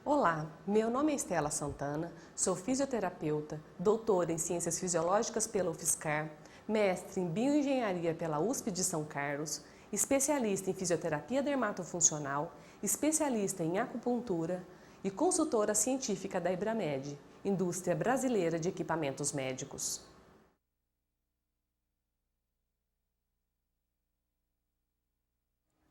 Olá, meu nome é Estela Santana, sou fisioterapeuta, doutora em Ciências Fisiológicas pela UFSCar, mestre em Bioengenharia pela USP de São Carlos, especialista em Fisioterapia Dermatofuncional, especialista em Acupuntura e consultora científica da Ibramed, Indústria Brasileira de Equipamentos Médicos.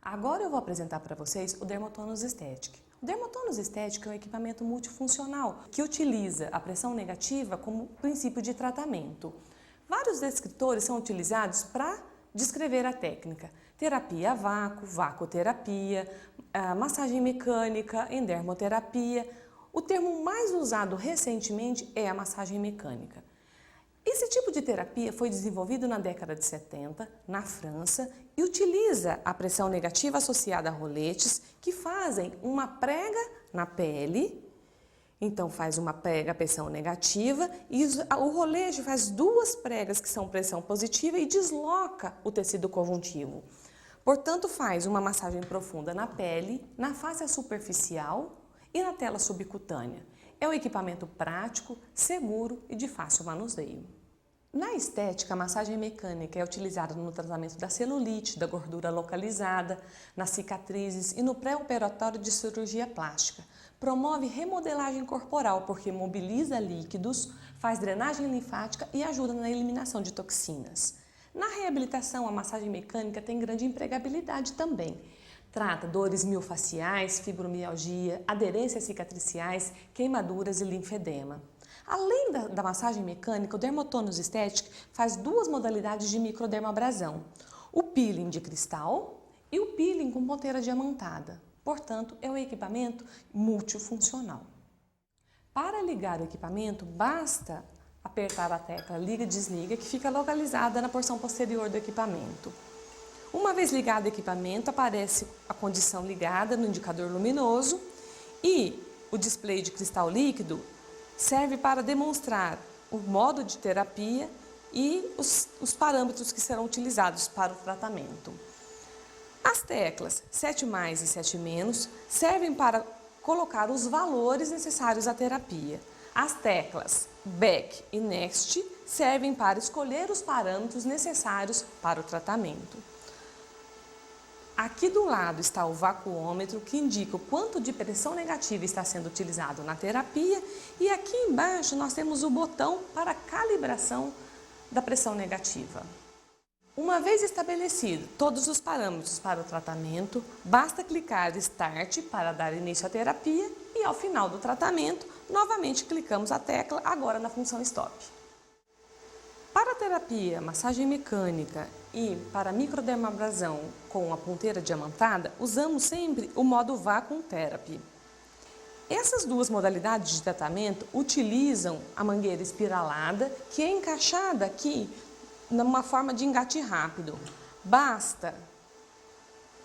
Agora eu vou apresentar para vocês o Dermotonus Aesthetic. O Dermotonus Aesthetic é um equipamento multifuncional que utiliza a pressão negativa como princípio de tratamento. Vários descritores são utilizados para descrever a técnica. Terapia a vácuo, vacoterapia, massagem mecânica, endermoterapia. O termo mais usado recentemente é a massagem mecânica. Esse tipo de terapia foi desenvolvido na década de 70, na França, e utiliza a pressão negativa associada a roletes que fazem uma prega na pele. Então faz uma prega, pressão negativa, e o rolete faz duas pregas que são pressão positiva e desloca o tecido conjuntivo. Portanto, faz uma massagem profunda na pele, na face superficial e na tela subcutânea. É um equipamento prático, seguro e de fácil manuseio. Na estética, a massagem mecânica é utilizada no tratamento da celulite, da gordura localizada, nas cicatrizes e no pré-operatório de cirurgia plástica. Promove remodelagem corporal porque mobiliza líquidos, faz drenagem linfática e ajuda na eliminação de toxinas. Na reabilitação, a massagem mecânica tem grande empregabilidade também. Trata dores miofasciais, fibromialgia, aderências cicatriciais, queimaduras e linfedema. Além da massagem mecânica, o Dermotonus Aesthetic faz duas modalidades de microdermabrasão. O peeling de cristal e o peeling com ponteira diamantada. Portanto, é um equipamento multifuncional. Para ligar o equipamento, basta apertar a tecla liga e desliga, que fica localizada na porção posterior do equipamento. Uma vez ligado o equipamento, aparece a condição ligada no indicador luminoso e o display de cristal líquido serve para demonstrar o modo de terapia e os parâmetros que serão utilizados para o tratamento. As teclas 7+ e 7- servem para colocar os valores necessários à terapia. As teclas Back e Next servem para escolher os parâmetros necessários para o tratamento. Aqui do lado está o vacuômetro, que indica o quanto de pressão negativa está sendo utilizado na terapia, e aqui embaixo nós temos o botão para calibração da pressão negativa. Uma vez estabelecido todos os parâmetros para o tratamento, basta clicar Start para dar início à terapia e ao final do tratamento, novamente clicamos a tecla agora na função Stop. Para a terapia, massagem mecânica e para microdermabrasão com a ponteira diamantada, usamos sempre o modo Vacuum Therapy. Essas duas modalidades de tratamento utilizam a mangueira espiralada, que é encaixada aqui numa forma de engate rápido. Basta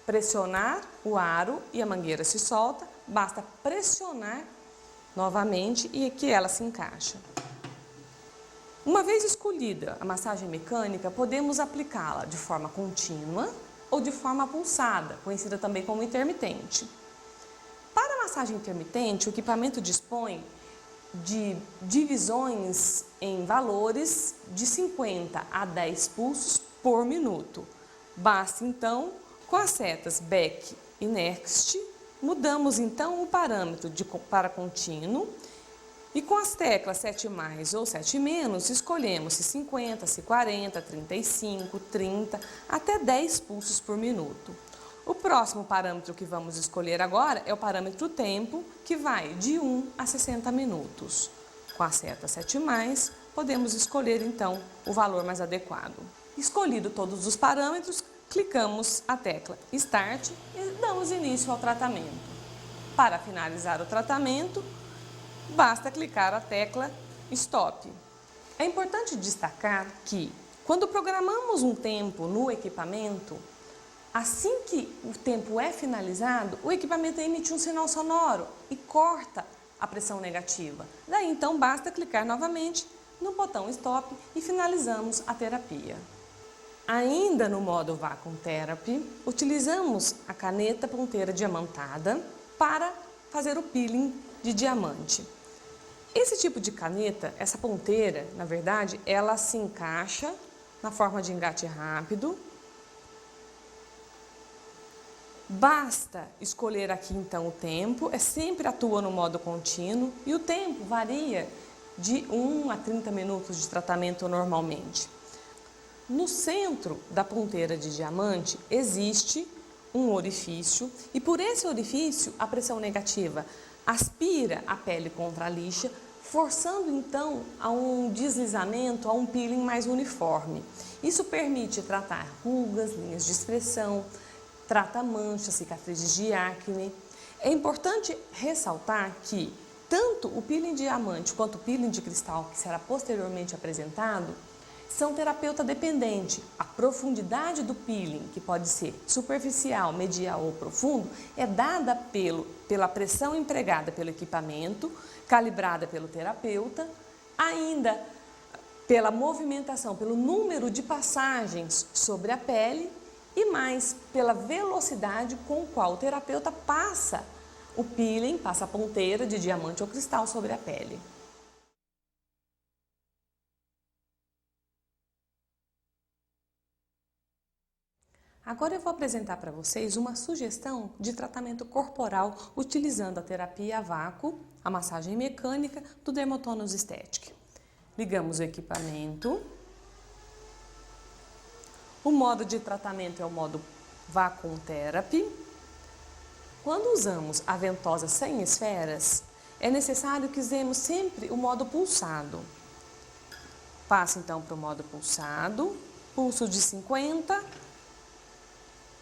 pressionar o aro e a mangueira se solta, basta pressionar novamente e que ela se encaixa. Uma vez escolhida a massagem mecânica, podemos aplicá-la de forma contínua ou de forma pulsada, conhecida também como intermitente. Para a massagem intermitente, o equipamento dispõe de divisões em valores de 50 a 10 pulsos por minuto. Basta então, com as setas Back e Next, mudamos então o parâmetro para contínuo. E com as teclas 7+ ou 7-, escolhemos se 50, se 40, 35, 30, até 10 pulsos por minuto. O próximo parâmetro que vamos escolher agora é o parâmetro tempo, que vai de 1 a 60 minutos. Com a seta 7+, podemos escolher então o valor mais adequado. Escolhido todos os parâmetros, clicamos a tecla Start e damos início ao tratamento. Para finalizar o tratamento, basta clicar a tecla Stop. É importante destacar que, quando programamos um tempo no equipamento, assim que o tempo é finalizado, o equipamento emite um sinal sonoro e corta a pressão negativa. Daí então basta clicar novamente no botão Stop e finalizamos a terapia. Ainda no modo Vacuum Therapy, utilizamos a caneta ponteira diamantada para fazer o peeling de diamante. Esse tipo de caneta, essa ponteira, na verdade, ela se encaixa na forma de engate rápido. Basta escolher aqui então o tempo, sempre atua no modo contínuo e o tempo varia de 1 a 30 minutos de tratamento normalmente. No centro da ponteira de diamante existe um orifício e por esse orifício a pressão negativa aspira a pele contra a lixa, forçando então a um deslizamento, a um peeling mais uniforme. Isso permite tratar rugas, linhas de expressão, trata manchas, cicatrizes de acne. É importante ressaltar que tanto o peeling de diamante quanto o peeling de cristal, que será posteriormente apresentado, são terapeuta dependente. A profundidade do peeling, que pode ser superficial, medial ou profundo, é dada pela pressão empregada pelo equipamento, calibrada pelo terapeuta, ainda pela movimentação, pelo número de passagens sobre a pele e mais pela velocidade com qual o terapeuta passa o peeling, passa a ponteira de diamante ou cristal sobre a pele. Agora eu vou apresentar para vocês uma sugestão de tratamento corporal utilizando a terapia a vácuo, a massagem mecânica do Dermotonus Aesthetic. Ligamos o equipamento. O modo de tratamento é o modo Vacuum Therapy. Quando usamos a ventosa sem esferas, é necessário que usemos sempre o modo pulsado. Passo então para o modo pulsado, pulso de 50.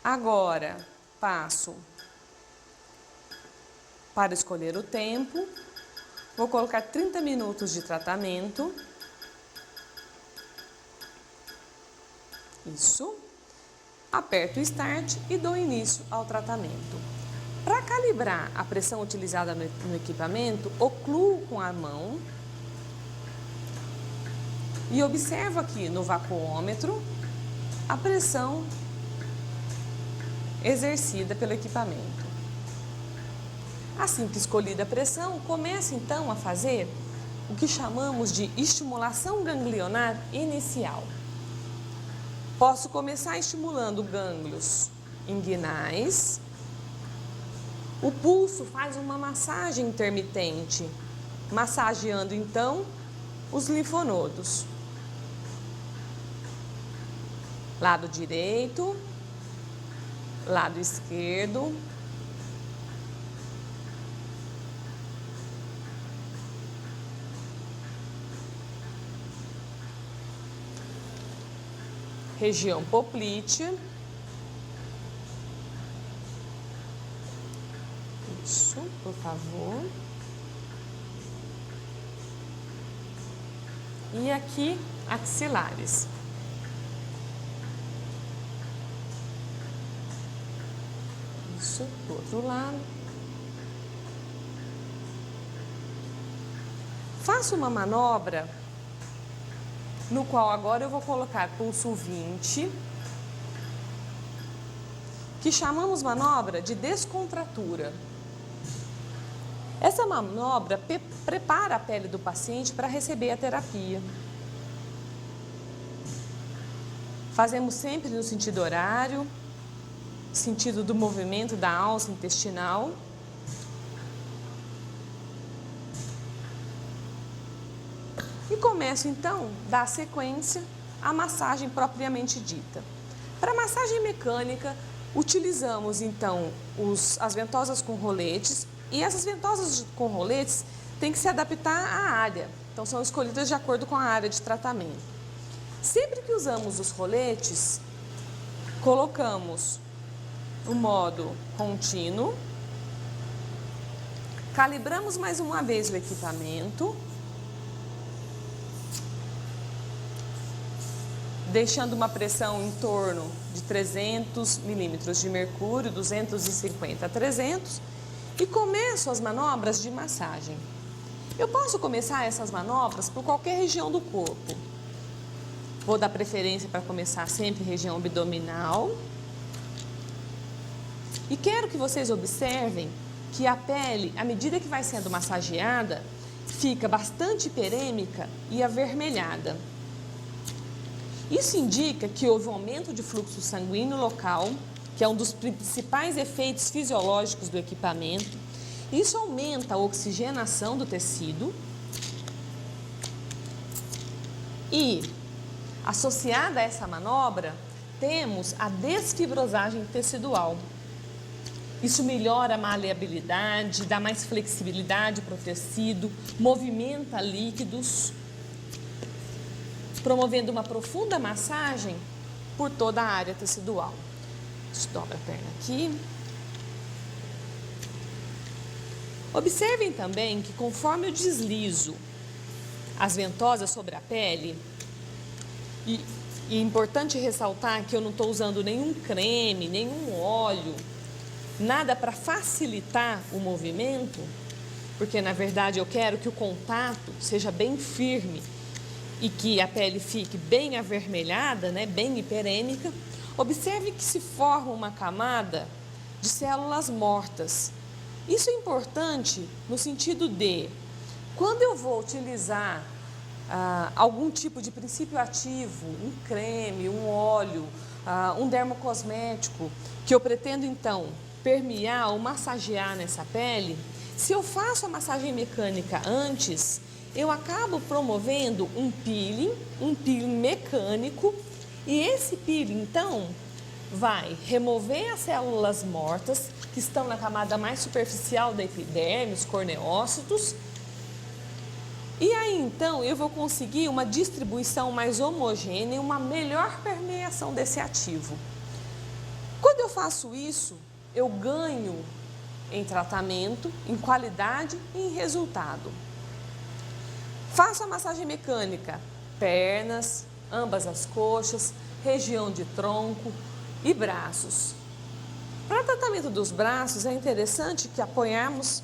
Agora, passo para escolher o tempo. Vou colocar 30 minutos de tratamento. Isso. Aperto o Start e dou início ao tratamento. Para calibrar a pressão utilizada no equipamento, ocluo com a mão e observo aqui no vacuômetro a pressão exercida pelo equipamento. Assim que escolhida a pressão, começo então a fazer o que chamamos de estimulação ganglionar inicial. Posso começar estimulando gânglios inguinais. O pulso faz uma massagem intermitente, massageando então os linfonodos. Lado direito, lado esquerdo. Região poplítea. Isso, por favor. E aqui, axilares. Isso, do outro lado. Faço uma manobra no qual agora eu vou colocar pulso 20, que chamamos manobra de descontratura. Essa manobra prepara a pele do paciente para receber a terapia. Fazemos sempre no sentido horário, sentido do movimento da alça intestinal. E começo então a dar sequência à massagem propriamente dita. Para a massagem mecânica, utilizamos então as ventosas com roletes, e essas ventosas com roletes têm que se adaptar à área, então são escolhidas de acordo com a área de tratamento. Sempre que usamos os roletes, colocamos o modo contínuo, calibramos mais uma vez o equipamento, deixando uma pressão em torno de 300 milímetros de mercúrio, 250 a 300, e começo as manobras de massagem. Eu posso começar essas manobras por qualquer região do corpo. Vou dar preferência para começar sempre região abdominal. E quero que vocês observem que a pele, à medida que vai sendo massageada, fica bastante hiperêmica e avermelhada. Isso indica que houve um aumento de fluxo sanguíneo local, que é um dos principais efeitos fisiológicos do equipamento. Isso aumenta a oxigenação do tecido e, associada a essa manobra, temos a desfibrosagem tecidual. Isso melhora a maleabilidade, dá mais flexibilidade para o tecido, movimenta líquidos, promovendo uma profunda massagem por toda a área tecidual. Dobra a perna aqui. Observem também que conforme eu deslizo as ventosas sobre a pele, e é importante ressaltar que eu não estou usando nenhum creme, nenhum óleo, nada para facilitar o movimento, porque na verdade eu quero que o contato seja bem firme e que a pele fique bem avermelhada, né, bem hiperêmica. Observe que se forma uma camada de células mortas. Isso é importante no sentido de, quando eu vou utilizar algum tipo de princípio ativo, um creme, um óleo, um dermocosmético, que eu pretendo então permear ou massagear nessa pele, se eu faço a massagem mecânica antes, eu acabo promovendo um peeling mecânico, e esse peeling então vai remover as células mortas que estão na camada mais superficial da epiderme, os corneócitos, e aí então eu vou conseguir uma distribuição mais homogênea e uma melhor permeação desse ativo. Quando eu faço isso, eu ganho em tratamento, em qualidade e em resultado. Faço a massagem mecânica, pernas, ambas as coxas, região de tronco e braços. Para o tratamento dos braços, é interessante que apoiarmos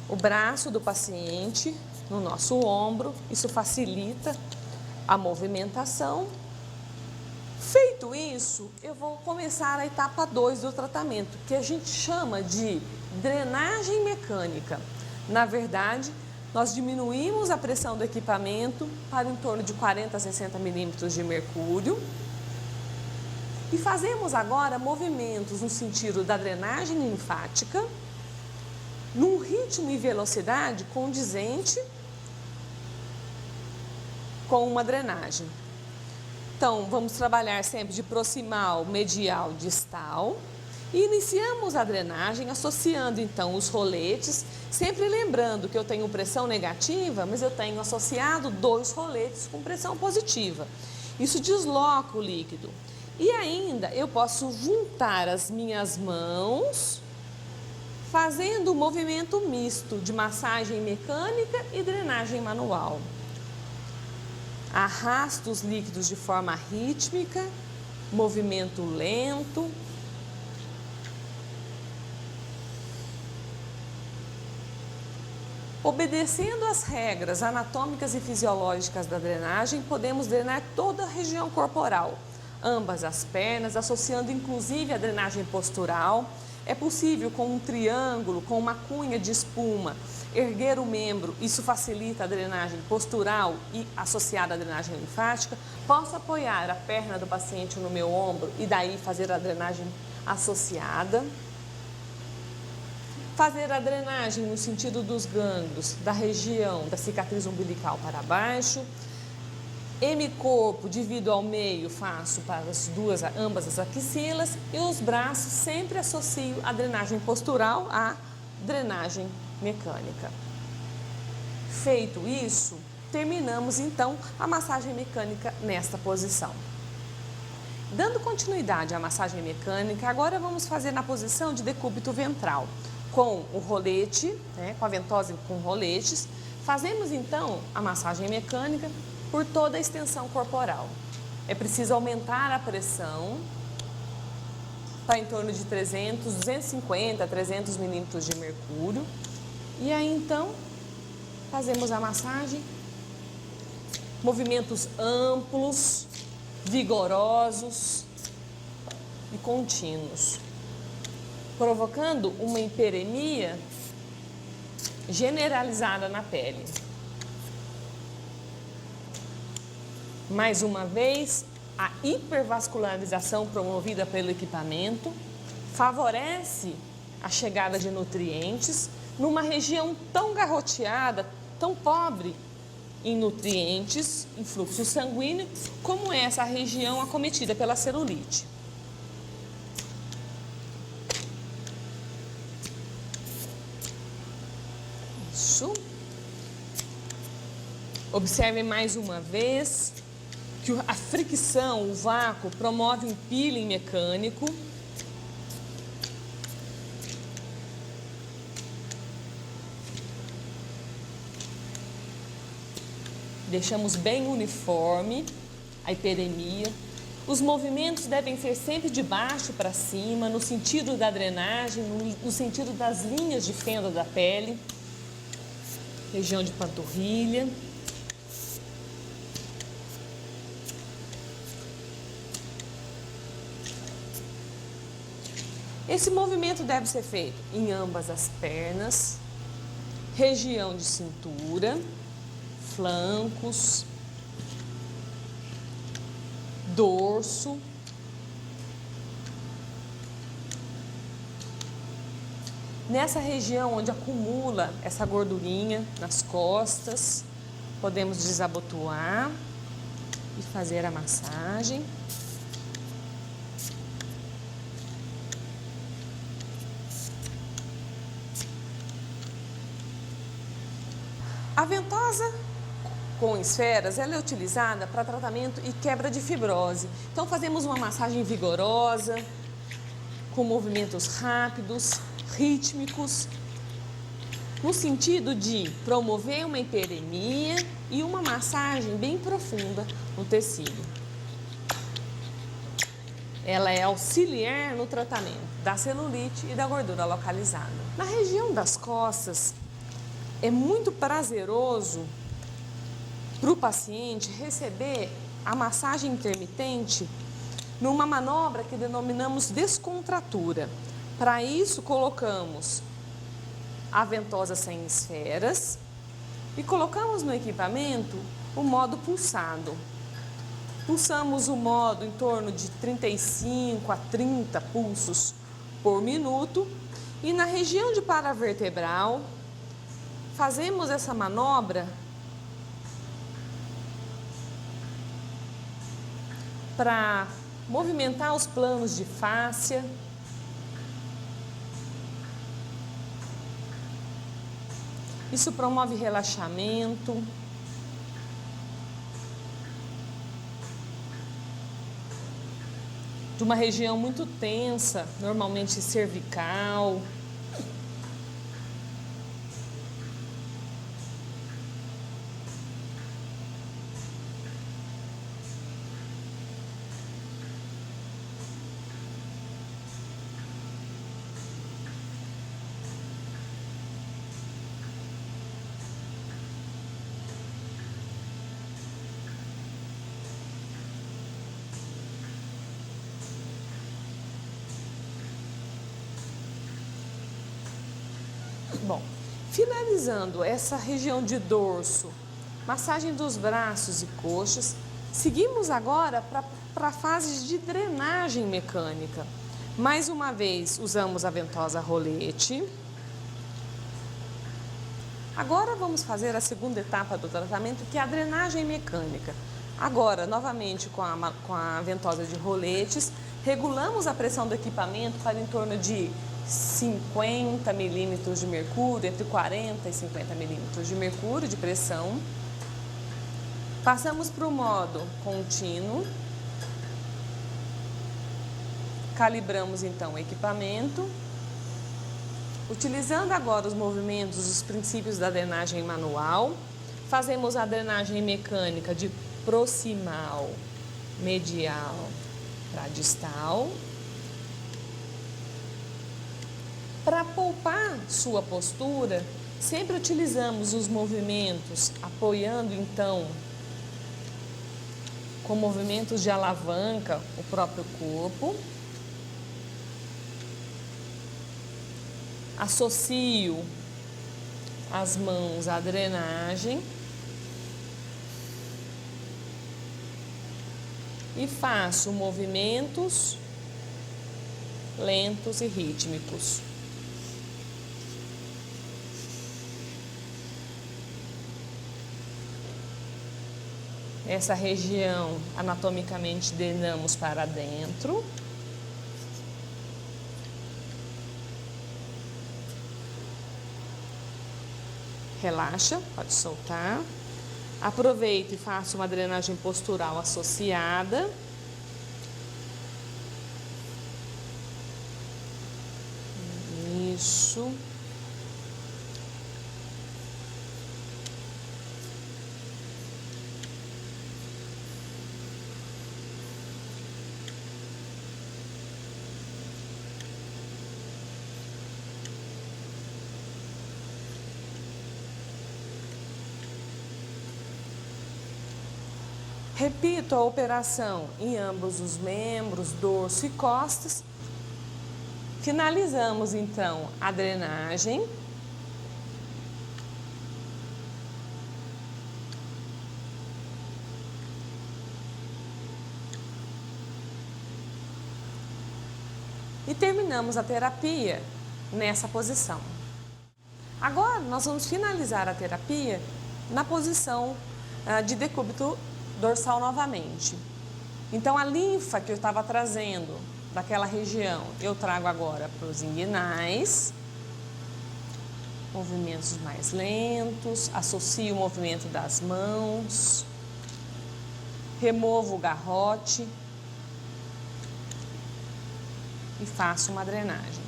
o braço do paciente no nosso ombro, isso facilita a movimentação. Feito isso, eu vou começar a etapa 2 do tratamento, que a gente chama de drenagem mecânica. Na verdade, nós diminuímos a pressão do equipamento para em torno de 40 a 60 milímetros de mercúrio e fazemos agora movimentos no sentido da drenagem linfática, num ritmo e velocidade condizente com uma drenagem. Então, vamos trabalhar sempre de proximal, medial, distal. E iniciamos a drenagem associando então os roletes, sempre lembrando que eu tenho pressão negativa, mas eu tenho associado 2 roletes com pressão positiva. Isso desloca o líquido. E ainda eu posso juntar as minhas mãos, fazendo um movimento misto de massagem mecânica e drenagem manual. Arrasto os líquidos de forma rítmica, movimento lento. Obedecendo às regras anatômicas e fisiológicas da drenagem, podemos drenar toda a região corporal, ambas as pernas, associando inclusive a drenagem postural. É possível, com um triângulo, com uma cunha de espuma, erguer o membro, isso facilita a drenagem postural e associada à drenagem linfática. Posso apoiar a perna do paciente no meu ombro e daí fazer a drenagem associada. Fazer a drenagem no sentido dos gânglios, da região da cicatriz umbilical para baixo. Hemicorpo, divido ao meio, faço para ambas as axilas, e os braços sempre associo a drenagem postural à drenagem mecânica. Feito isso, terminamos então a massagem mecânica nesta posição. Dando continuidade à massagem mecânica, agora vamos fazer na posição de decúbito ventral, com o rolete, com a ventosa com roletes. Fazemos então a massagem mecânica por toda a extensão corporal. É preciso aumentar a pressão para em torno de 250 a 300 milímetros de mercúrio. E aí então fazemos a massagem, movimentos amplos, vigorosos e contínuos. provocando uma hiperemia generalizada na pele. Mais uma vez, a hipervascularização promovida pelo equipamento favorece a chegada de nutrientes numa região tão garroteada, tão pobre em nutrientes, em fluxo sanguíneo, como essa região acometida pela celulite. Isso. Observe mais uma vez que a fricção, o vácuo, promove um peeling mecânico. Deixamos bem uniforme a hiperemia. Os movimentos devem ser sempre de baixo para cima, no sentido da drenagem, no sentido das linhas de fenda da pele, região de panturrilha. Esse movimento deve ser feito em ambas as pernas, região de cintura, flancos, dorso, nessa região onde acumula essa gordurinha nas costas, podemos desabotoar e fazer a massagem. A ventosa com esferas, ela é utilizada para tratamento e quebra de fibrose. Então fazemos uma massagem vigorosa, com movimentos rápidos, rítmicos, no sentido de promover uma hiperemia e uma massagem bem profunda no tecido. Ela é auxiliar no tratamento da celulite e da gordura localizada. Na região das costas, é muito prazeroso para o paciente receber a massagem intermitente numa manobra que denominamos descontratura. Para isso, colocamos a ventosa sem esferas e colocamos no equipamento o modo pulsado. Pulsamos o modo em torno de 35 a 30 pulsos por minuto e na região de paravertebral fazemos essa manobra para movimentar os planos de fáscia. Isso promove relaxamento. De uma região muito tensa, normalmente cervical. Bom, finalizando essa região de dorso, massagem dos braços e coxas, seguimos agora para a fase de drenagem mecânica. Mais uma vez, usamos a ventosa rolete. Agora vamos fazer a segunda etapa do tratamento, que é a drenagem mecânica. Agora, novamente com a ventosa de roletes, regulamos a pressão do equipamento para em torno de 50 milímetros de mercúrio, entre 40 e 50 milímetros de mercúrio de pressão. Passamos para o modo contínuo. Calibramos então o equipamento. Utilizando agora os movimentos, os princípios da drenagem manual, fazemos a drenagem mecânica de proximal, medial para distal. Para poupar sua postura, sempre utilizamos os movimentos, apoiando então com movimentos de alavanca o próprio corpo. Associo as mãos à drenagem e faço movimentos lentos e rítmicos. Essa região, anatomicamente, drenamos para dentro. Relaxa, pode soltar. Aproveito e faço uma drenagem postural associada. Isso. Repito a operação em ambos os membros, dorso e costas. Finalizamos então a drenagem. E terminamos a terapia nessa posição. Agora nós vamos finalizar a terapia na posição de decúbito dorsal novamente. Então a linfa que eu estava trazendo daquela região, eu trago agora para os inguinais. Movimentos mais lentos, associo o movimento das mãos, removo o garrote e faço uma drenagem.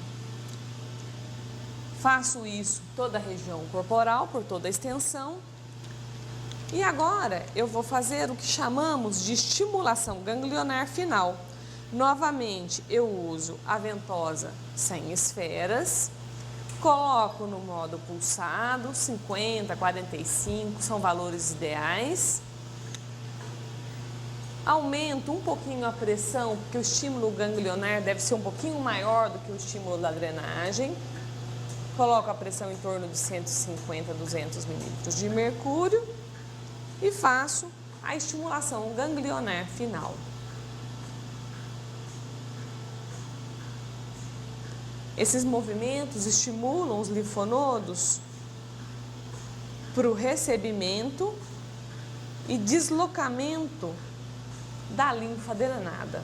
Faço isso toda a região corporal, por toda a extensão. E agora eu vou fazer o que chamamos de estimulação ganglionar final. Novamente eu uso a ventosa sem esferas, coloco no modo pulsado, 50, 45, são valores ideais. Aumento um pouquinho a pressão, porque o estímulo ganglionar deve ser um pouquinho maior do que o estímulo da drenagem. Coloco a pressão em torno de 150 a 200 milímetros de mercúrio e faço a estimulação ganglionar final. Esses movimentos estimulam os linfonodos para o recebimento e deslocamento da linfa drenada.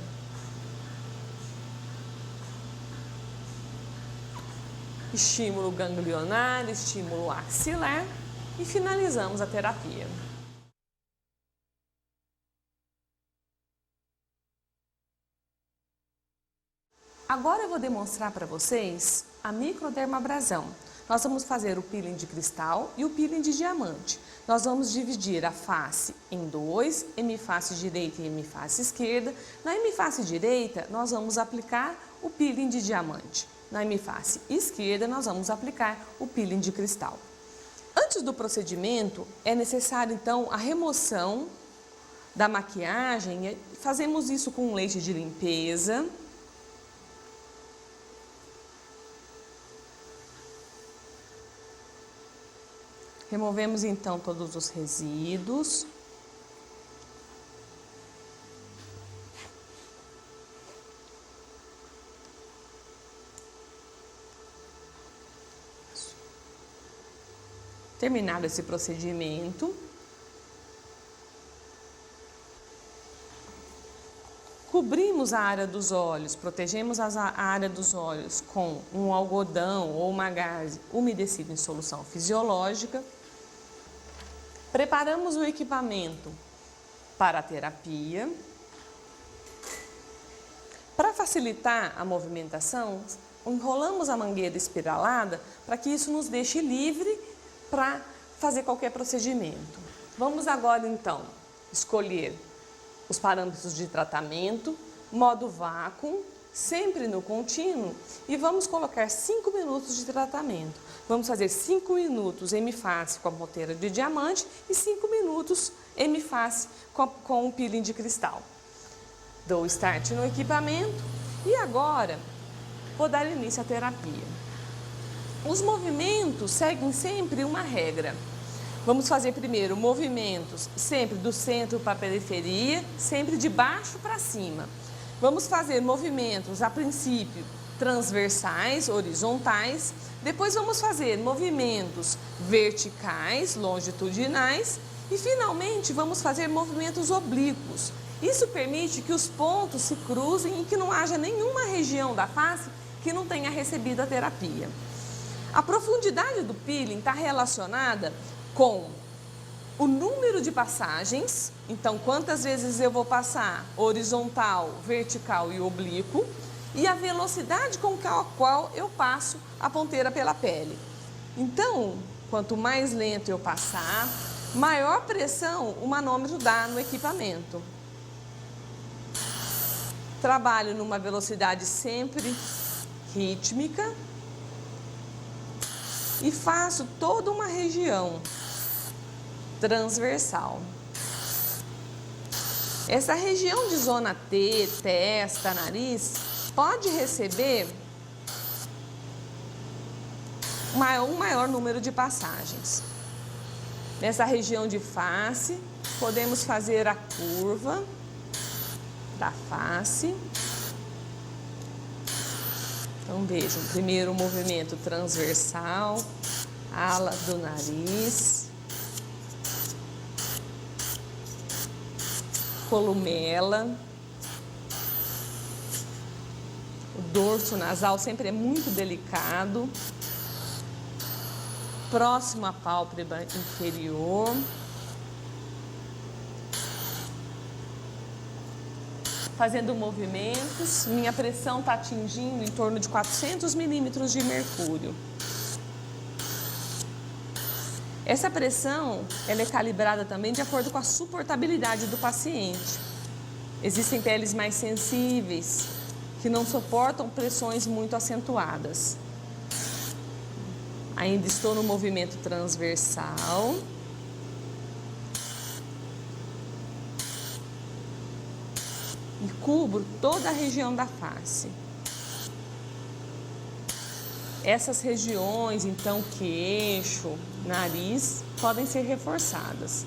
Estímulo ganglionar, estímulo axilar e finalizamos a terapia. Agora eu vou demonstrar para vocês a microdermabrasão. Nós vamos fazer o peeling de cristal e o peeling de diamante. Nós vamos dividir a face em dois, hemiface direita e hemiface esquerda. Na hemiface direita, nós vamos aplicar o peeling de diamante. Na hemiface esquerda, nós vamos aplicar o peeling de cristal. Antes do procedimento, é necessário então a remoção da maquiagem. Fazemos isso com leite de limpeza. Removemos então todos os resíduos. Terminado esse procedimento, cobrimos a área dos olhos, protegemos a área dos olhos com um algodão ou uma gaze umedecido em solução fisiológica. Preparamos o equipamento para a terapia. Para facilitar a movimentação, enrolamos a mangueira espiralada para que isso nos deixe livre para fazer qualquer procedimento. Vamos agora então escolher os parâmetros de tratamento, modo vácuo, sempre no contínuo, e vamos colocar 5 minutos de tratamento. Vamos fazer 5 minutos hemiface com a ponteira de diamante e 5 minutos hemiface com o peeling de cristal. Dou start no equipamento e agora vou dar início à terapia. Os movimentos seguem sempre uma regra. Vamos fazer primeiro movimentos sempre do centro para a periferia, sempre de baixo para cima. Vamos fazer movimentos, a princípio, transversais, horizontais. Depois vamos fazer movimentos verticais, longitudinais. E, finalmente, vamos fazer movimentos oblíquos. Isso permite que os pontos se cruzem e que não haja nenhuma região da face que não tenha recebido a terapia. A profundidade do peeling está relacionada com o número de passagens, então quantas vezes eu vou passar horizontal, vertical e oblíquo, e a velocidade com a qual eu passo a ponteira pela pele. Então, quanto mais lento eu passar, maior pressão o manômetro dá no equipamento. Trabalho numa velocidade sempre rítmica e faço toda uma região transversal. Essa região de zona T, testa, nariz, pode receber um maior número de passagens. Nessa região de face, podemos fazer a curva da face. Então, vejam, primeiro o movimento transversal, ala do nariz, columela, o dorso nasal sempre é muito delicado, próximo à pálpebra inferior, fazendo movimentos, minha pressão está atingindo em torno de 400 milímetros de mercúrio. Essa pressão, ela é calibrada também de acordo com a suportabilidade do paciente. Existem peles mais sensíveis, que não suportam pressões muito acentuadas. Ainda estou no movimento transversal. E cubro toda a região da face. Essas regiões, então, queixo, nariz, podem ser reforçadas.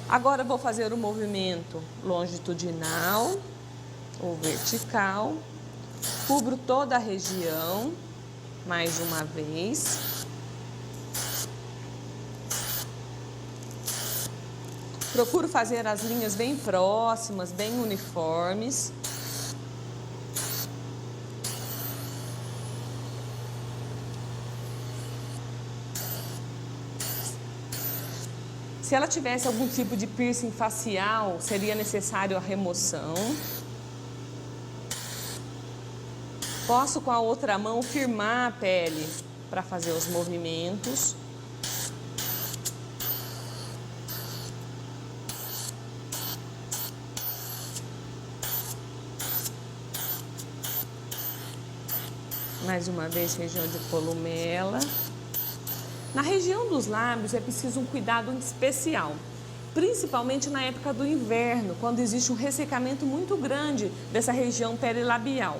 Agora vou fazer o movimento longitudinal ou vertical. Cubro toda a região, mais uma vez. Procuro fazer as linhas bem próximas, bem uniformes. Se ela tivesse algum tipo de piercing facial, seria necessário a remoção. Posso, com a outra mão, firmar a pele para fazer os movimentos. Mais uma vez, região de columela. Na região dos lábios é preciso um cuidado especial, principalmente na época do inverno, quando existe um ressecamento muito grande dessa região perilabial.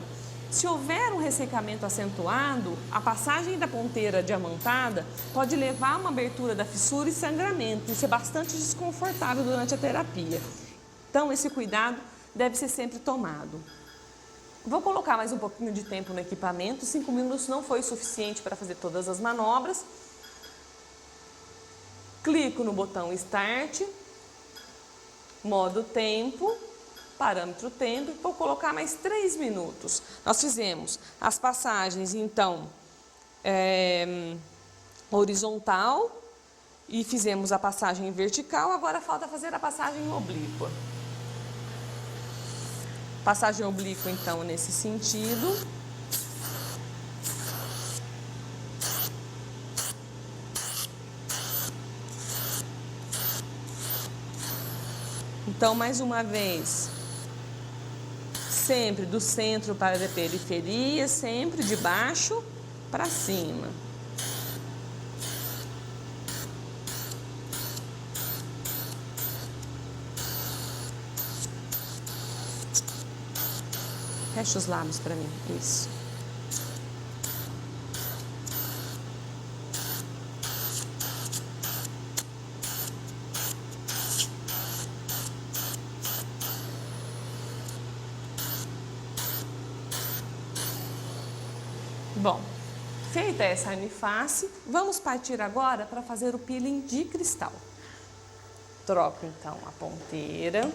Se houver um ressecamento acentuado, a passagem da ponteira diamantada pode levar a uma abertura da fissura e sangramento. Isso é bastante desconfortável durante a terapia. Então, esse cuidado deve ser sempre tomado. Vou colocar mais um pouquinho de tempo no equipamento, 5 minutos não foi suficiente para fazer todas as manobras. Clico no botão Start, modo tempo, parâmetro tempo, vou colocar mais 3 minutos. Nós fizemos as passagens, então, horizontal e fizemos a passagem vertical, agora falta fazer a passagem oblíqua. Passagem oblíqua, então, nesse sentido. Então, mais uma vez, sempre do centro para a periferia, sempre de baixo para cima. Fecha os lábios para mim, isso. Bom, feita essa aniface, vamos partir agora para fazer o peeling de cristal. Troco então a ponteira.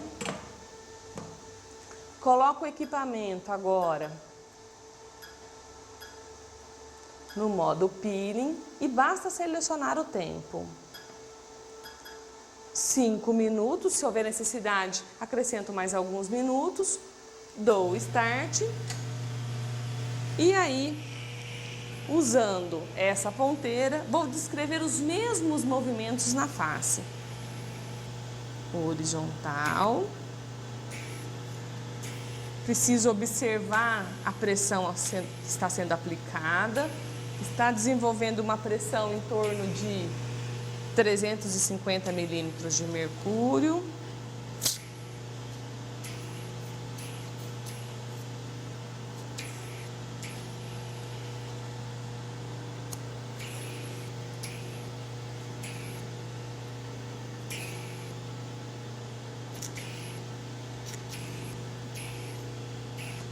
Coloco o equipamento agora no modo peeling e basta selecionar o tempo. 5 minutos, se houver necessidade, acrescento mais alguns minutos. Dou start. E aí, usando essa ponteira, vou descrever os mesmos movimentos na face. Horizontal. Preciso observar a pressão que está sendo aplicada. Está desenvolvendo uma pressão em torno de 350 milímetros de mercúrio.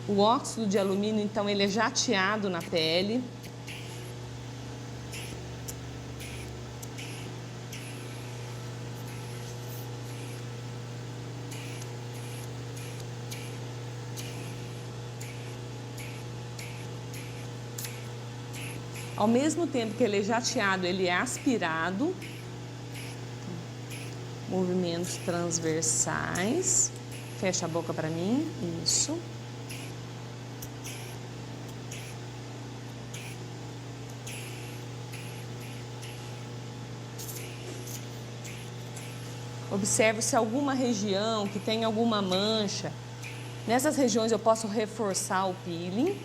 O óxido de alumínio, então, ele é jateado na pele. Ao mesmo tempo que ele é jateado, ele é aspirado. Movimentos transversais. Fecha a boca para mim. Isso. Observo se alguma região que tem alguma mancha. Nessas regiões eu posso reforçar o peeling.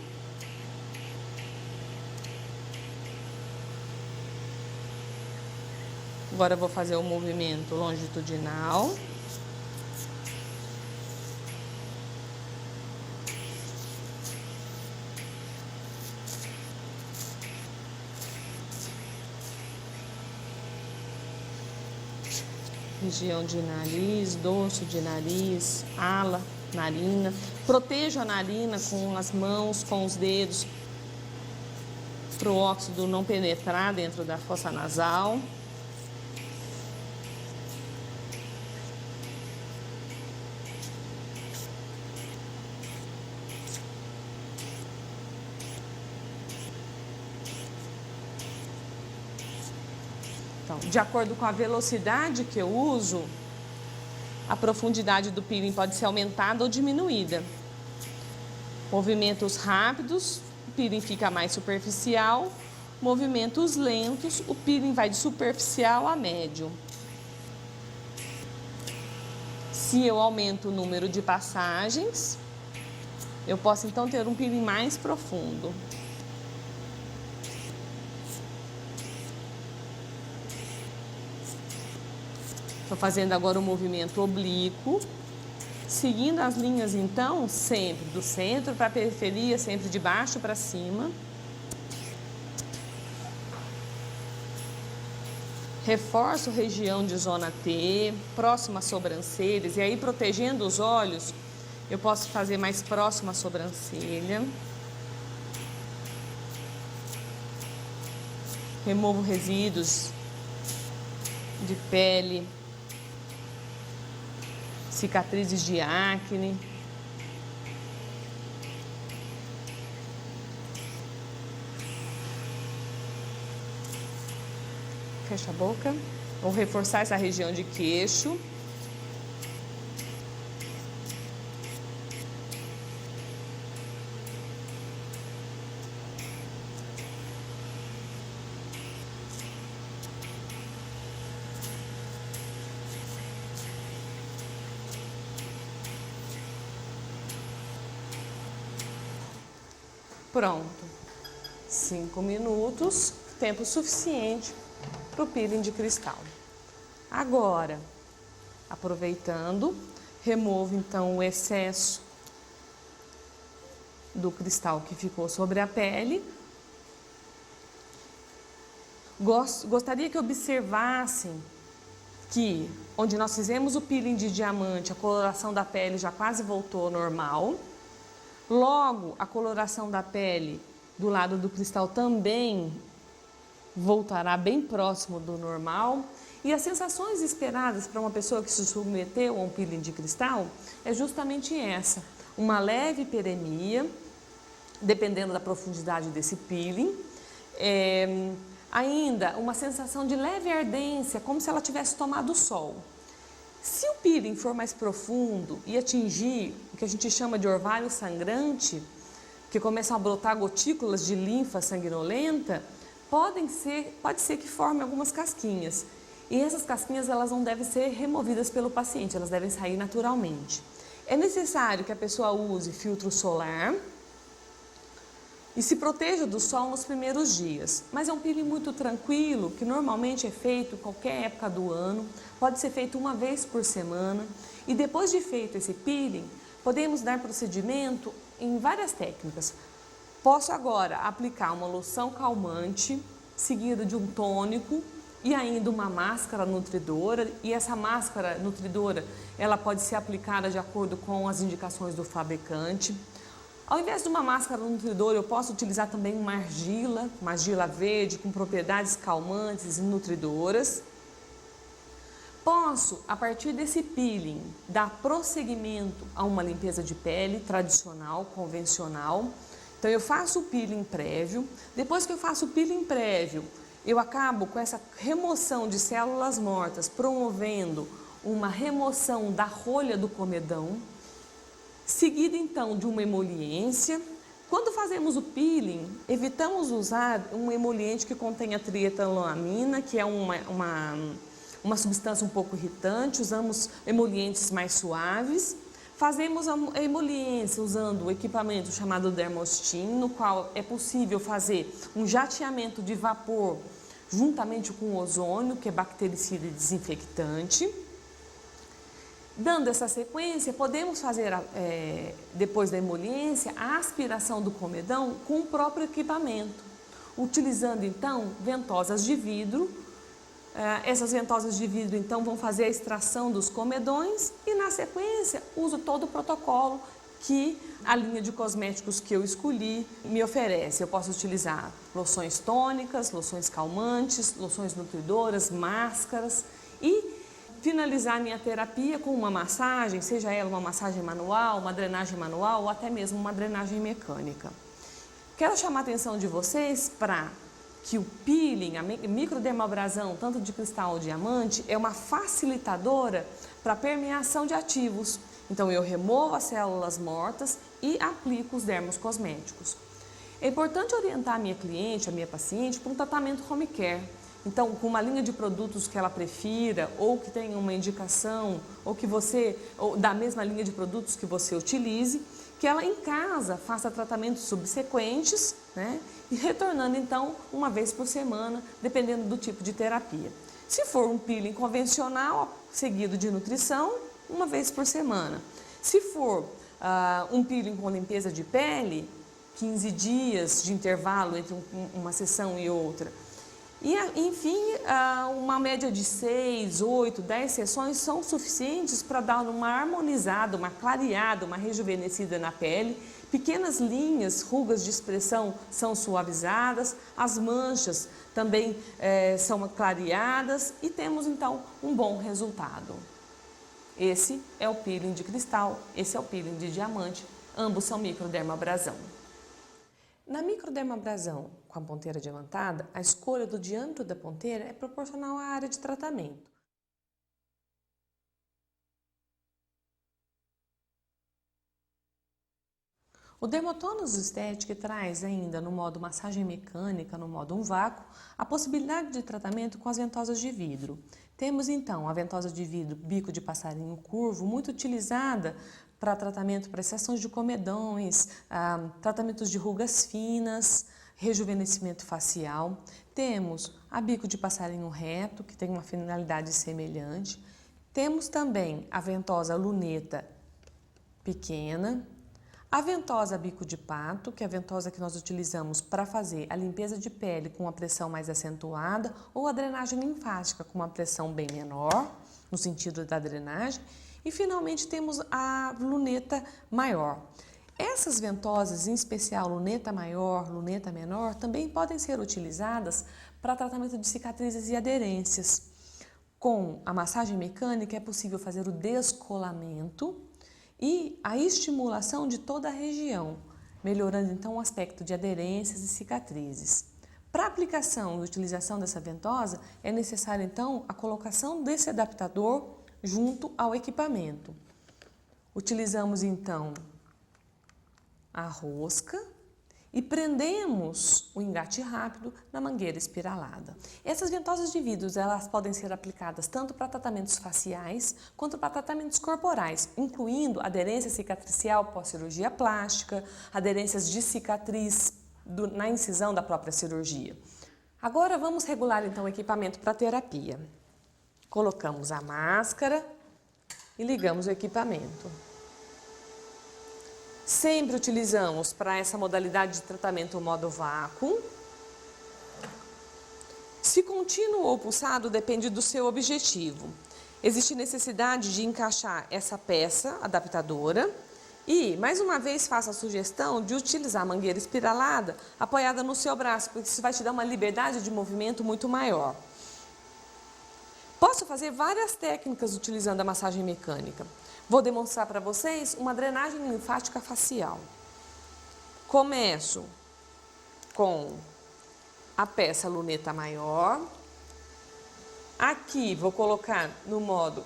Agora eu vou fazer o movimento longitudinal. Região de nariz, dorso de nariz, ala, narina. Protejo a narina com as mãos, com os dedos, para o óxido não penetrar dentro da fossa nasal. Então, de acordo com a velocidade que eu uso, a profundidade do peeling pode ser aumentada ou diminuída. Movimentos rápidos, o peeling fica mais superficial. Movimentos lentos, o peeling vai de superficial a médio. Se eu aumento o número de passagens, eu posso então ter um peeling mais profundo. Estou fazendo agora o movimento oblíquo, seguindo as linhas então, sempre do centro para a periferia, sempre de baixo para cima. Reforço região de zona T, próximo às sobrancelhas, e aí protegendo os olhos, eu posso fazer mais próximo à sobrancelha. Removo resíduos de pele, cicatrizes de acne. Fecha a boca. Vou reforçar essa região de queixo. Pronto. 5 minutos, tempo suficiente para o peeling de cristal. Agora, aproveitando, removo então o excesso do cristal que ficou sobre a pele. Gostaria que observassem que, onde nós fizemos o peeling de diamante, a coloração da pele já quase voltou ao normal. Logo, a coloração da pele do lado do cristal também voltará bem próximo do normal. E as sensações esperadas para uma pessoa que se submeteu a um peeling de cristal é justamente essa: uma leve hiperemia, dependendo da profundidade desse peeling. Ainda uma sensação de leve ardência, como se ela tivesse tomado sol. Se o peeling for mais profundo e atingir o que a gente chama de orvalho sangrante, que começam a brotar gotículas de linfa sanguinolenta, pode ser que forme algumas casquinhas. E essas casquinhas elas não devem ser removidas pelo paciente, elas devem sair naturalmente. É necessário que a pessoa use filtro solar e se proteja do sol nos primeiros dias. Mas é um peeling muito tranquilo, que normalmente é feito em qualquer época do ano, pode ser feito uma vez por semana. E depois de feito esse peeling, podemos dar procedimento em várias técnicas. Posso agora aplicar uma loção calmante, seguida de um tônico e ainda uma máscara nutridora. E essa máscara nutridora, ela pode ser aplicada de acordo com as indicações do fabricante. Ao invés de uma máscara nutridora, eu posso utilizar também uma argila verde com propriedades calmantes e nutridoras. Posso, a partir desse peeling, dar prosseguimento a uma limpeza de pele tradicional, convencional. Então eu faço o peeling prévio. Depois que eu faço o peeling prévio, eu acabo com essa remoção de células mortas, promovendo uma remoção da rolha do comedão. Seguida então de uma emoliência. Quando fazemos o peeling, evitamos usar um emoliente que contenha trietanolamina, que é uma substância um pouco irritante. Usamos emolientes mais suaves. Fazemos a emoliência usando o equipamento chamado Dermostin, no qual é possível fazer um jateamento de vapor juntamente com ozônio, que é bactericida e desinfectante. Dando essa sequência, podemos fazer, depois da emoliência, a aspiração do comedão com o próprio equipamento, utilizando então ventosas de vidro. Essas ventosas de vidro então vão fazer a extração dos comedões e na sequência uso todo o protocolo que a linha de cosméticos que eu escolhi me oferece. Eu posso utilizar loções tônicas, loções calmantes, loções nutridoras, máscaras e finalizar minha terapia com uma massagem, seja ela uma massagem manual, uma drenagem manual ou até mesmo uma drenagem mecânica. Quero chamar a atenção de vocês para que o peeling, a microdermabrasão, tanto de cristal ou diamante, é uma facilitadora para a permeação de ativos. Então eu removo as células mortas e aplico os dermocosméticos. É importante orientar a minha cliente, a minha paciente, para um tratamento home care. Então, com uma linha de produtos que ela prefira, ou que tenha uma indicação, ou da mesma linha de produtos que você utilize, que ela em casa faça tratamentos subsequentes, né? E retornando então uma vez por semana, dependendo do tipo de terapia. Se for um peeling convencional, seguido de nutrição, uma vez por semana. Se for um peeling com limpeza de pele, 15 dias de intervalo entre uma sessão e outra. E, enfim, uma média de 6, 8, 10 sessões são suficientes para dar uma harmonizada, uma clareada, uma rejuvenescida na pele. Pequenas linhas, rugas de expressão são suavizadas, as manchas também são clareadas e temos então um bom resultado. Esse é o peeling de cristal, esse é o peeling de diamante, ambos são microdermabrasão. Na microdermabrasão com a ponteira diamantada, a escolha do diâmetro da ponteira é proporcional à área de tratamento. O Dermotonus Aesthetic traz ainda no modo massagem mecânica, no modo vácuo, a possibilidade de tratamento com as ventosas de vidro. Temos então a ventosa de vidro bico de passarinho curvo, muito utilizada para tratamento para exceções de comedões, tratamentos de rugas finas, rejuvenescimento facial. Temos a bico de passarinho reto, que tem uma finalidade semelhante. Temos também a ventosa luneta pequena, A ventosa bico de pato, que é a ventosa que nós utilizamos para fazer a limpeza de pele com uma pressão mais acentuada ou a drenagem linfática com uma pressão bem menor, no sentido da drenagem. E finalmente temos a luneta maior. Essas ventosas, em especial luneta maior, luneta menor, também podem ser utilizadas para tratamento de cicatrizes e aderências. Com a massagem mecânica é possível fazer o descolamento e a estimulação de toda a região, melhorando então o aspecto de aderências e cicatrizes. Para a aplicação e utilização dessa ventosa, é necessário então a colocação desse adaptador junto ao equipamento. Utilizamos então a rosca e prendemos o engate rápido na mangueira espiralada. Essas ventosas de vidro, elas podem ser aplicadas tanto para tratamentos faciais quanto para tratamentos corporais, incluindo aderência cicatricial pós-cirurgia plástica, aderências de cicatriz na incisão da própria cirurgia. Agora vamos regular então o equipamento para terapia. Colocamos a máscara e ligamos o equipamento. Sempre utilizamos para essa modalidade de tratamento o modo vácuo. Se contínuo ou pulsado depende do seu objetivo. Existe necessidade de encaixar essa peça adaptadora e, mais uma vez, faço a sugestão de utilizar a mangueira espiralada apoiada no seu braço, porque isso vai te dar uma liberdade de movimento muito maior. Posso fazer várias técnicas utilizando a massagem mecânica. Vou demonstrar para vocês uma drenagem linfática facial. Começo com a peça luneta maior. Aqui vou colocar no modo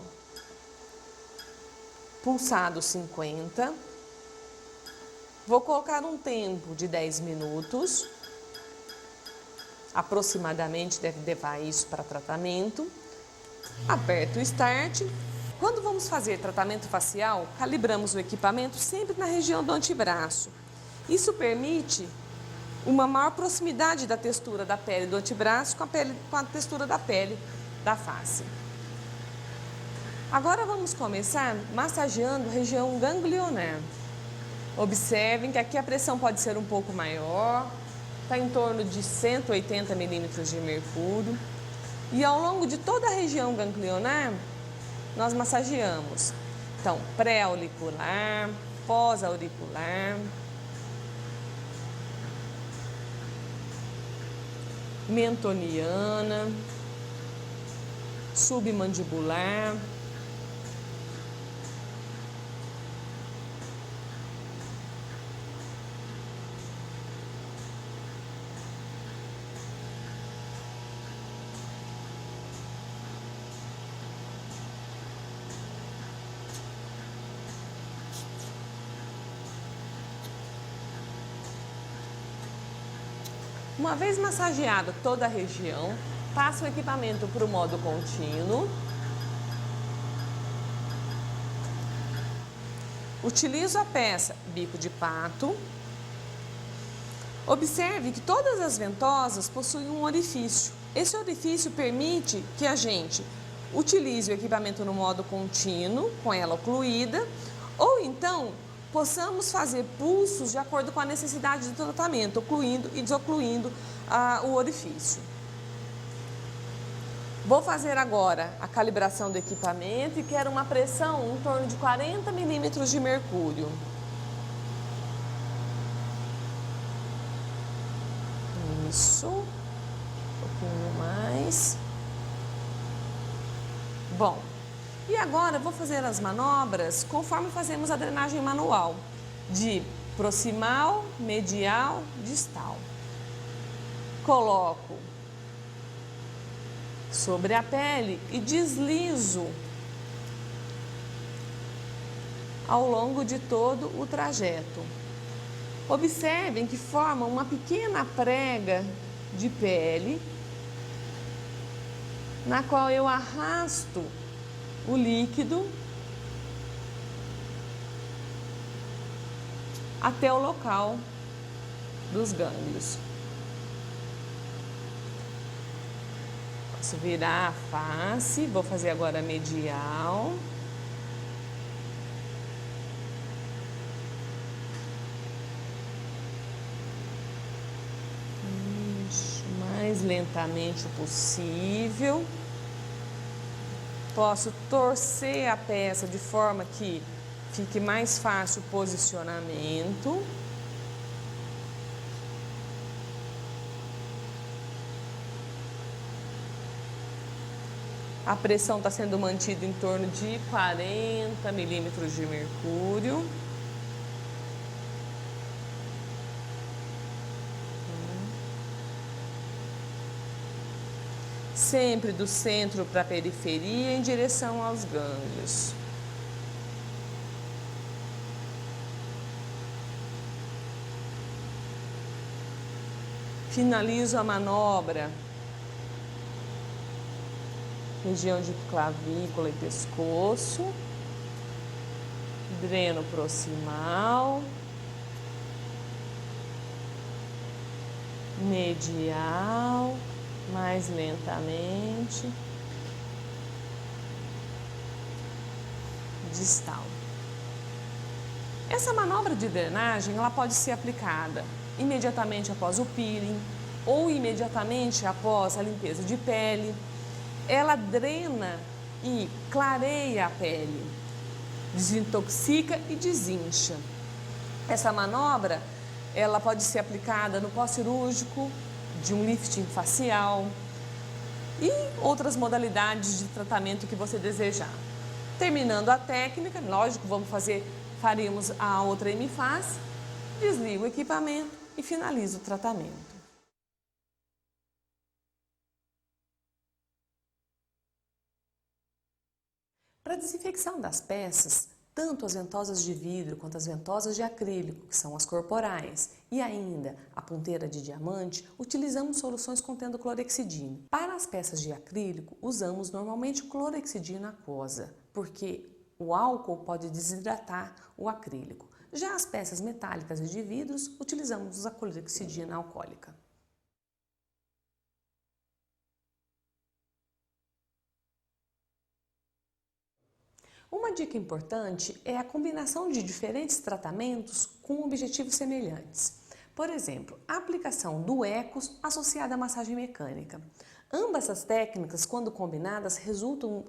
pulsado 50. Vou colocar um tempo de 10 minutos. Aproximadamente deve levar isso para tratamento. Aperto o Start. Quando vamos fazer tratamento facial, calibramos o equipamento sempre na região do antebraço. Isso permite uma maior proximidade da textura da pele do antebraço com a textura da pele da face. Agora vamos começar massageando a região ganglionar. Observem que aqui a pressão pode ser um pouco maior, está em torno de 180 milímetros de mercúrio. E ao longo de toda a região ganglionar, nós massageamos. Então, pré-auricular, pós-auricular, mentoniana, submandibular, Uma vez massageada toda a região, passo o equipamento para o modo contínuo. Utilizo a peça bico de pato. Observe que todas as ventosas possuem um orifício. Esse orifício permite que a gente utilize o equipamento no modo contínuo, com ela ocluída, ou então possamos fazer pulsos de acordo com a necessidade do tratamento, ocluindo e desocluindo o orifício. Vou fazer agora a calibração do equipamento e quero uma pressão em torno de 40 milímetros de mercúrio. Isso, um pouquinho mais. Bom, e agora vou fazer as manobras conforme fazemos a drenagem manual, de proximal, medial, distal. Coloco sobre a pele e deslizo ao longo de todo o trajeto. Observem que forma uma pequena prega de pele, na qual eu arrasto o líquido até o local dos gânglios. Posso virar a face, vou fazer agora a medial. mais lentamente possível. Posso torcer a peça de forma que fique mais fácil o posicionamento. A pressão está sendo mantida em torno de 40 milímetros de mercúrio. Sempre do centro para a periferia em direção aos gânglios. Finalizo a manobra região de clavícula e pescoço, dreno proximal, medial, mais lentamente, distal. Essa manobra de drenagem ela pode ser aplicada imediatamente após o peeling ou imediatamente após a limpeza de pele. Ela drena e clareia a pele, desintoxica e desincha. Essa manobra ela pode ser aplicada no pós-cirúrgico, de um lifting facial e outras modalidades de tratamento que você desejar. Terminando a técnica, lógico, faríamos a outra hemifase, desligo o equipamento e finalizo o tratamento. Para a desinfecção das peças, tanto as ventosas de vidro quanto as ventosas de acrílico, que são as corporais, e ainda a ponteira de diamante, utilizamos soluções contendo clorexidina. Para as peças de acrílico, usamos normalmente clorexidina aquosa, porque o álcool pode desidratar o acrílico. Já as peças metálicas e de vidros, utilizamos a clorexidina alcoólica. Uma dica importante é a combinação de diferentes tratamentos com objetivos semelhantes. Por exemplo, a aplicação do ECOS associada à massagem mecânica. Ambas as técnicas, quando combinadas, resultam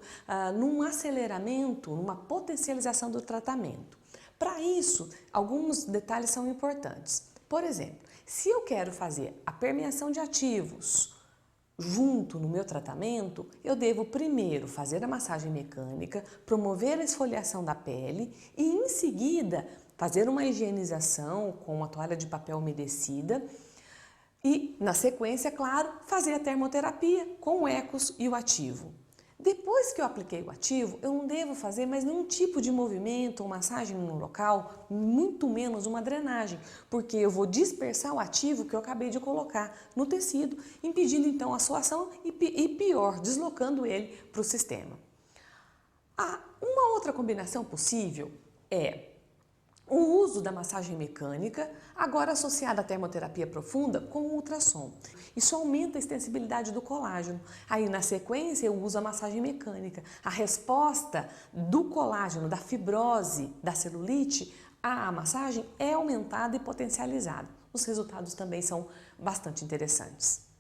num aceleramento, numa potencialização do tratamento. Para isso, alguns detalhes são importantes. Por exemplo, se eu quero fazer a permeação de ativos junto no meu tratamento, eu devo primeiro fazer a massagem mecânica, promover a esfoliação da pele e em seguida fazer uma higienização com uma toalha de papel umedecida e, na sequência, claro, fazer a termoterapia com o ECOS e o ativo. Depois que eu apliquei o ativo, eu não devo fazer mais nenhum tipo de movimento ou massagem no local, muito menos uma drenagem, porque eu vou dispersar o ativo que eu acabei de colocar no tecido, impedindo então a sua ação e pior, deslocando ele para o sistema. Uma outra combinação possível é o uso da massagem mecânica, agora associada à termoterapia profunda com o ultrassom. Isso aumenta a extensibilidade do colágeno. Aí, na sequência, eu uso a massagem mecânica. A resposta do colágeno, da fibrose, da celulite, à massagem é aumentada e potencializada. Os resultados também são bastante interessantes.